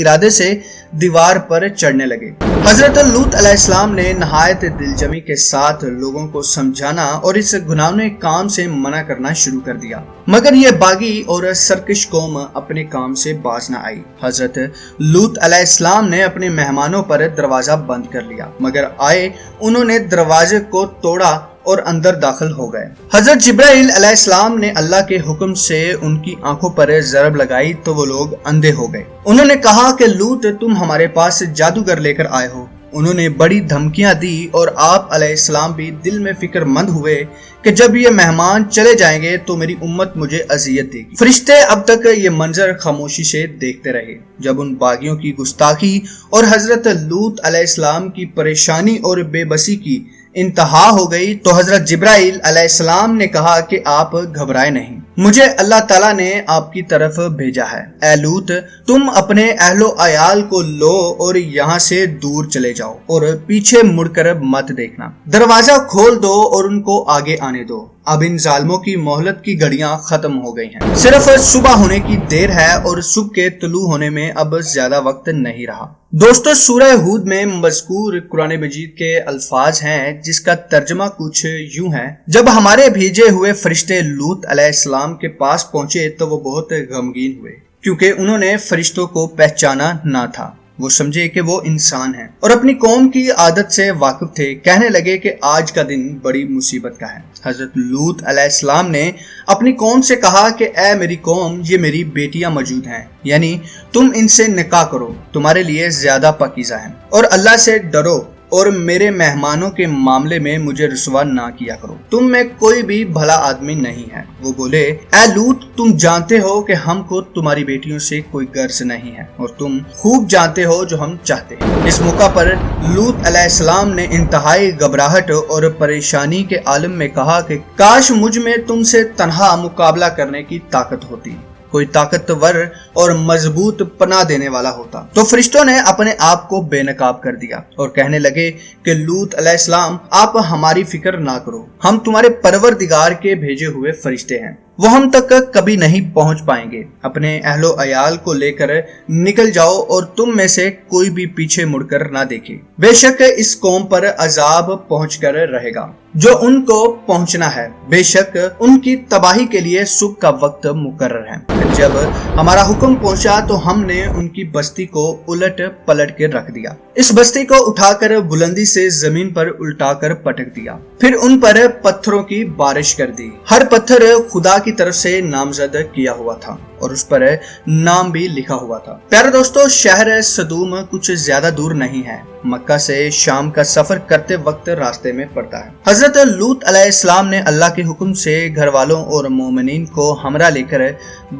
ارادے سے دیوار پر چڑھنے لگے۔ حضرت لوط علیہ السلام نے نہایت دلجمی کے ساتھ لوگوں کو سمجھانا اور اس گناہگار کام سے منع کرنا شروع کر دیا، مگر یہ باغی اور سرکش قوم اپنے کام سے باز نہ آئی۔ حضرت لوط علیہ السلام نے اپنے مہمانوں پر دروازہ بند کر لیا، مگر آئے انہوں نے دروازے کو توڑا اور اندر داخل ہو گئے۔ حضرت جبرائیل علیہ السلام نے اللہ کے حکم سے ان کی آنکھوں پر ضرب لگائی تو وہ لوگ اندھے ہو گئے۔ انہوں نے کہا کہ لوط تم ہمارے پاس جادوگر لے کر آئے ہو۔ انہوں نے بڑی دھمکیاں دی اور آپ علیہ السلام بھی دل میں فکر مند ہوئے کہ جب یہ مہمان چلے جائیں گے تو میری امت مجھے اذیت دے گی۔ فرشتے اب تک یہ منظر خاموشی سے دیکھتے رہے۔ جب ان باغیوں کی گستاخی اور حضرت لوط علیہ السلام کی پریشانی اور بے بسی کی انتہا ہو گئی تو حضرت جبرائیل علیہ السلام نے کہا کہ آپ گھبرائے نہیں، مجھے اللہ تعالیٰ نے آپ کی طرف بھیجا ہے۔ اے لوط تم اپنے اہل و عیال کو لو اور یہاں سے دور چلے جاؤ اور پیچھے مڑ کر مت دیکھنا، دروازہ کھول دو اور ان کو آگے آنے دو۔ اب ان ظالموں کی مہلت کی گھڑیاں ختم ہو گئی ہیں، صرف صبح ہونے کی دیر ہے اور صبح کے طلوع ہونے میں اب زیادہ وقت نہیں رہا۔ دوستو سورہ ہود میں مذکور قرآن مجید کے الفاظ ہیں جس کا ترجمہ کچھ یوں ہے: جب ہمارے بھیجے ہوئے فرشتے لوط علیہ السلام کے پاس پہنچے تو وہ بہت غمگین ہوئے، کیونکہ انہوں نے فرشتوں کو پہچانا نہ تھا۔ وہ سمجھے کہ وہ انسان ہیں اور اپنی قوم کی عادت سے واقف تھے۔ کہنے لگے کہ آج کا دن بڑی مصیبت کا ہے۔ حضرت لوط علیہ السلام نے اپنی قوم سے کہا کہ اے میری قوم، یہ میری بیٹیاں موجود ہیں، یعنی تم ان سے نکاح کرو، تمہارے لیے زیادہ پاکیزہ ہیں، اور اللہ سے ڈرو اور میرے مہمانوں کے معاملے میں مجھے رسوا نہ کیا کرو، تم میں کوئی بھی بھلا آدمی نہیں ہے۔ وہ بولے اے لوط تم جانتے ہو کہ ہم کو تمہاری بیٹیوں سے کوئی غرض نہیں ہے اور تم خوب جانتے ہو جو ہم چاہتے ہیں۔ اس موقع پر لوط علیہ السلام نے انتہائی گھبراہٹ اور پریشانی کے عالم میں کہا کہ کاش مجھ میں تم سے تنہا مقابلہ کرنے کی طاقت ہوتی، کوئی طاقتور اور مضبوط پناہ دینے والا ہوتا۔ تو فرشتوں نے اپنے آپ کو بے نقاب کر دیا اور کہنے لگے کہ لوط علیہ السلام آپ ہماری فکر نہ کرو، ہم تمہارے پروردگار کے بھیجے ہوئے فرشتے ہیں، وہ ہم تک کبھی نہیں پہنچ پائیں گے۔ اپنے اہل و عیال کو لے کر نکل جاؤ اور تم میں سے کوئی بھی پیچھے مڑ کر نہ دیکھے، بے شک اس قوم پر عذاب پہنچ کر رہے گا جو ان کو پہنچنا ہے، بے شک ان کی تباہی کے لیے صبح کا وقت مقرر ہے۔ جب ہمارا حکم پہنچا تو ہم نے ان کی بستی کو الٹ پلٹ کے رکھ دیا، اس بستی کو اٹھا کر بلندی سے زمین پر الٹا کر پٹک دیا، پھر ان پر پتھروں کی بارش کر دی۔ ہر پتھر خدا کی طرف سے نامزد کیا ہوا تھا اور اس پر نام بھی لکھا ہوا تھا۔ پیارے دوستو شہر سدوم کچھ زیادہ دور نہیں ہے، مکہ سے شام کا سفر کرتے وقت راستے میں پڑتا ہے۔ حضرت لوط علیہ السلام نے اللہ کے حکم سے گھر والوں اور مومنین کو ہمراہ لے کر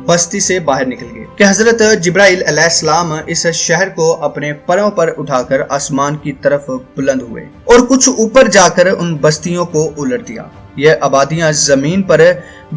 بستی سے باہر نکل گئے کہ حضرت جبرائیل علیہ السلام اس شہر کو اپنے پروں پر اٹھا کر آسمان کی طرف بلند ہوئے اور کچھ اوپر جا کر ان بستیوں کو الٹ دیا۔ یہ آبادیاں زمین پر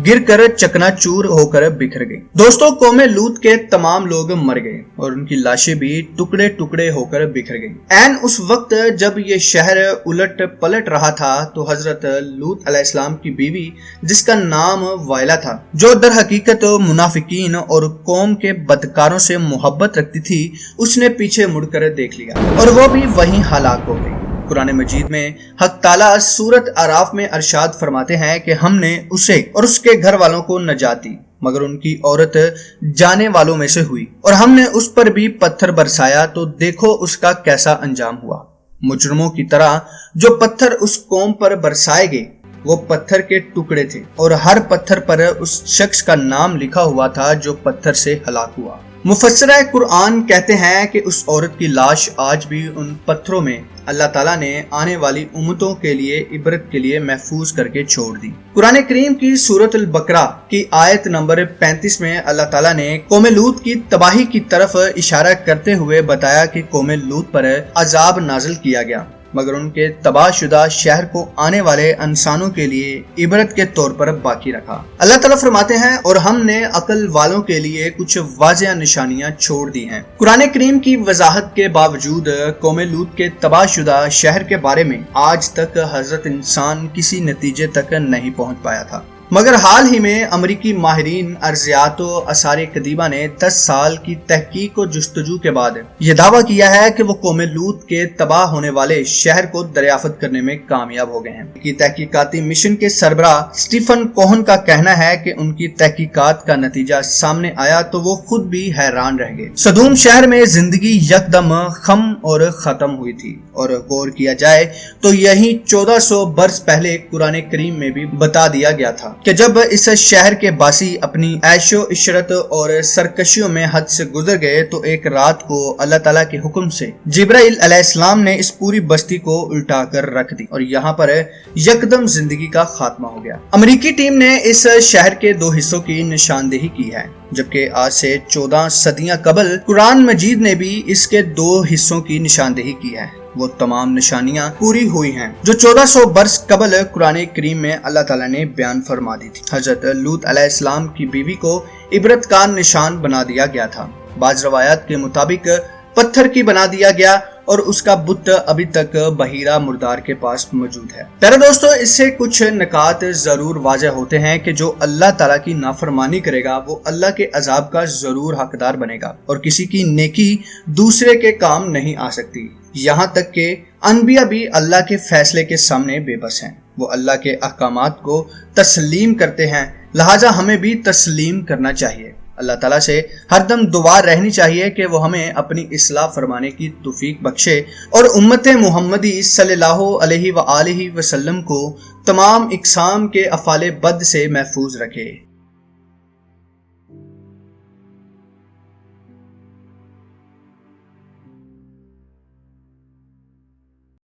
گر کر چکنا چور ہو کر بکھر گئی۔ دوستو قوم لوط کے تمام لوگ مر گئے اور ان کی لاشیں بھی ٹکڑے ٹکڑے ہو کر بکھر گئی۔ عین اس وقت جب یہ شہر الٹ پلٹ رہا تھا تو حضرت لوط علیہ السلام کی بیوی جس کا نام وائلہ تھا، جو در حقیقت منافقین اور قوم کے بدکاروں سے محبت رکھتی تھی، اس نے پیچھے مڑ کر دیکھ لیا اور وہ بھی وہیں ہلاک ہو گئی۔ قرآن مجید میں حق تعالیٰ سورت اعراف میں ارشاد فرماتے ہیں کہ ہم نے اسے اور اس کے گھر والوں کو نجات دی، مگر ان کی عورت جانے والوں میں سے ہوئی، اور ہم نے اس پر بھی پتھر برسایا تو دیکھو اس کا کیسا انجام ہوا۔ مجرموں کی طرح جو پتھر اس قوم پر برسائے گئے وہ پتھر کے ٹکڑے تھے اور ہر پتھر پر اس شخص کا نام لکھا ہوا تھا جو پتھر سے ہلاک ہوا۔ مفسرہ قرآن کہتے ہیں کہ اس عورت کی لاش آج بھی ان پتھروں میں اللہ تعالیٰ نے آنے والی امتوں کے لیے عبرت کے لیے محفوظ کر کے چھوڑ دی۔ قرآن کریم کی سورۃ البقرہ کی آیت نمبر 35 میں اللہ تعالیٰ نے قوم لوط کی تباہی کی طرف اشارہ کرتے ہوئے بتایا کہ قوم لوط پر عذاب نازل کیا گیا، مگر ان کے تباہ شدہ شہر کو آنے والے انسانوں کے لیے عبرت کے طور پر باقی رکھا۔ اللہ تعالیٰ فرماتے ہیں اور ہم نے عقل والوں کے لیے کچھ واضح نشانیاں چھوڑ دی ہیں۔ قرآن کریم کی وضاحت کے باوجود قوم لوط کے تباہ شدہ شہر کے بارے میں آج تک حضرت انسان کسی نتیجے تک نہیں پہنچ پایا تھا۔ مگر حال ہی میں امریکی ماہرین ارضیات و آثار قدیمہ نے 10 سال کی تحقیق و جستجو کے بعد یہ دعویٰ کیا ہے کہ وہ قوم لوط کے تباہ ہونے والے شہر کو دریافت کرنے میں کامیاب ہو گئے ہیں۔ کی تحقیقاتی مشن کے سربراہ اسٹیفن کوہن کا کہنا ہے کہ ان کی تحقیقات کا نتیجہ سامنے آیا تو وہ خود بھی حیران رہ گئے۔ سدوم شہر میں زندگی یکدم خم اور ختم ہوئی تھی، اور غور کیا جائے تو یہی 1400 برس پہلے قرآن کریم میں بھی بتا دیا گیا تھا کہ جب اس شہر کے باسی اپنی عیش و عشرت اور سرکشیوں میں حد سے گزر گئے تو ایک رات کو اللہ تعالیٰ کے حکم سے جبرائیل علیہ السلام نے اس پوری بستی کو الٹا کر رکھ دی اور یہاں پر یکدم زندگی کا خاتمہ ہو گیا۔ امریکی ٹیم نے اس شہر کے 2 حصوں کی نشاندہی کی ہے، جبکہ آج سے 14 صدیاں قبل قرآن مجید نے بھی اس کے 2 حصوں کی نشاندہی کی ہے۔ وہ تمام نشانیاں پوری ہوئی ہیں جو 1400 برس قبل قرآن کریم میں اللہ تعالیٰ نے بیان فرما دی تھی۔ حضرت لوط علیہ السلام کی بیوی کو عبرت کا نشان بنا دیا گیا تھا، بعض روایات کے مطابق پتھر کی بنا دیا گیا، اور اس کا بت ابھی تک بحیرہ مردار کے پاس موجود ہے۔ پیارے دوستو، اس سے کچھ نکات ضرور واضح ہوتے ہیں کہ جو اللہ تعالیٰ کی نافرمانی کرے گا وہ اللہ کے عذاب کا ضرور حقدار بنے گا، اور کسی کی نیکی دوسرے کے کام نہیں آ سکتی، یہاں تک کہ انبیاء بھی اللہ کے فیصلے کے سامنے بے بس ہیں۔ وہ اللہ کے احکامات کو تسلیم کرتے ہیں، لہٰذا ہمیں بھی تسلیم کرنا چاہیے۔ اللہ تعالیٰ سے ہر دم دعا رہنی چاہیے کہ وہ ہمیں اپنی اصلاح فرمانے کی توفیق بخشے اور امت محمدی صلی اللہ علیہ وآلہ وسلم کو تمام اقسام کے افعال بد سے محفوظ رکھے۔